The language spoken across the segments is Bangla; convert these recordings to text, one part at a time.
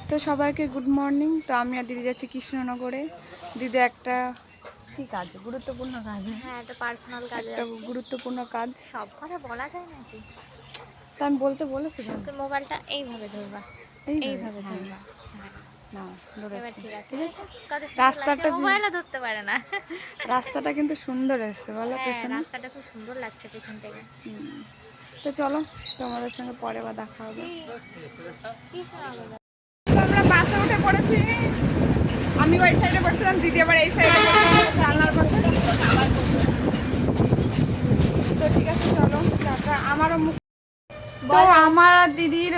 তো সবাইকে গুড মর্নিং। তো আমি আর দিদি যাচ্ছি কৃষ্ণনগরে। দিদি একটা কি কাজ, গুরুত্বপূর্ণ কাজ। হ্যাঁ, একটা পার্সোনাল কাজ, একটা গুরুত্বপূর্ণ কাজ। সব কথা বলা যায় নাকি? তা আমি বলতে বলেছিলাম। তো মোবাইলটা এইভাবে ধরবা, এইভাবে হ্যাঁ ধরবা। না এবার ধরেছি, ঠিক আছে, ঠিক আছে। কত সুন্দর লাগছে। রাস্তাটা মোবাইলও ধরতে পারে না। রাস্তাটা কিন্তু সুন্দর এসছে বলো হ্যাঁ, পেছনে। রাস্তাটা খুব সুন্দর লাগছে পেছন থেকে। তো চলো, তোমাদের সঙ্গে পরে আবার দেখা হবে। কি শোনাবো? তো আমরা বাসে উঠে পড়েছি। আমি ওই সাইডে বসছিলাম, দিদি আবার এই সাইডে জানলার পাশে। তো ঠিক আছে চলো, আমারও মুখ। তো আমার আর দিদির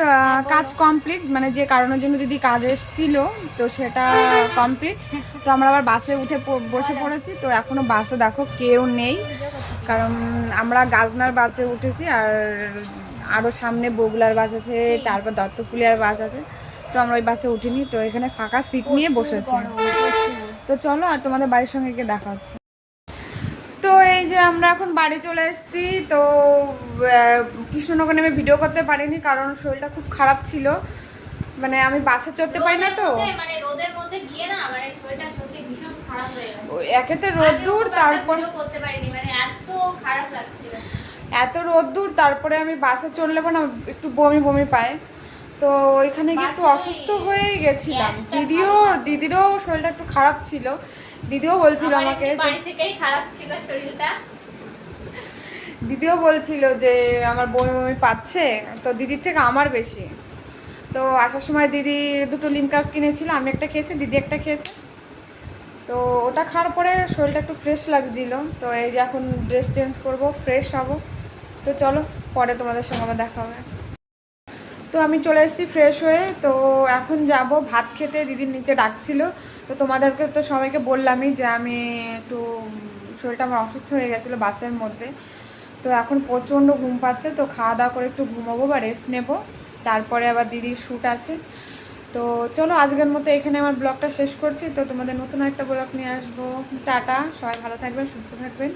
কাজ কমপ্লিট, মানে যে কারণের জন্য দিদি কাজ এসেছিল তো সেটা কমপ্লিট। তো আমরা আবার বাসে উঠে বসে পড়েছি। তো এখনও বাসে দেখো কেউ নেই, কারণ আমরা গাজনার বাসে উঠেছি আর আরও সামনে বগুলার বাস আছে, তারপর দত্তফুলিয়ার বাস আছে। তো আমরা ওই বাসে উঠিনি, তো এখানে ফাঁকা সিট নিয়ে বসেছি। তো চলো, আর তোমাদের বাড়ির সঙ্গে গিয়ে দেখা হচ্ছে। তো এই যে আমরা এখন বাড়ি চলে এসেছি। তো কৃষ্ণনগর নেমে ভিডিও করতে পারিনি, কারণ শরীরটা খুব খারাপ ছিল। মানে আমি বাসে চড়তে পারি না, তো মানে রোদের মধ্যে গিয়ে না, মানে শরীরটা সত্যি ভীষণ খারাপ হয়ে গেছে। একেতে রোদ্দুর, তারপর করতে পারিনি, মানে এত খারাপ লাগছিল। এত রোদ্দুর, তারপরে আমি বাসে চড়লে না একটু বমি বমি পায়। তো ওইখানে গিয়ে একটু অসুস্থ হয়েই গেছিলাম। দিদিরও শরীরটা একটু খারাপ ছিল। দিদিও বলছিল আমাকে, বাড়ি থেকেই খারাপ ছিল শরীরটা। দিদিও বলছিল যে আমার বমি বমি পাচ্ছে। তো দিদির থেকে আমার বেশি। তো আসার সময় দিদি দুটো লিমকা কিনেছিল, আমি একটা খেয়েছি, দিদি একটা খেয়েছে। তো ওটা খাওয়ার পরে শরীরটা একটু ফ্রেশ লাগছিল। তো এই যে এখন ড্রেস চেঞ্জ করব, ফ্রেশ হব। তো চলো, পরে তোমাদের সঙ্গে আবার দেখা হবে। তো আমি চলে এসেছি ফ্রেশ হয়ে। তো এখন যাব ভাত খেতে, দিদির নিচে ডাকছিল। তো তোমাদেরকে তো সবাইকে বললামই যে আমি একটু শরীরটা আমার অসুস্থ হয়ে গেছিলো বাসের মধ্যে। তো এখন প্রচণ্ড ঘুম পাচ্ছে। তো খাওয়া দাওয়া করে একটু ঘুমাবো বা রেস্ট নেবো, তারপরে আবার দিদির শ্যুট আছে। তো চলো, আজকের মতো এখানে আমার ব্লগটা শেষ করছি। তো তোমাদের নতুন একটা ব্লগ নিয়ে আসবো। টাটা, সবাই ভালো থাকবেন, সুস্থ থাকবেন।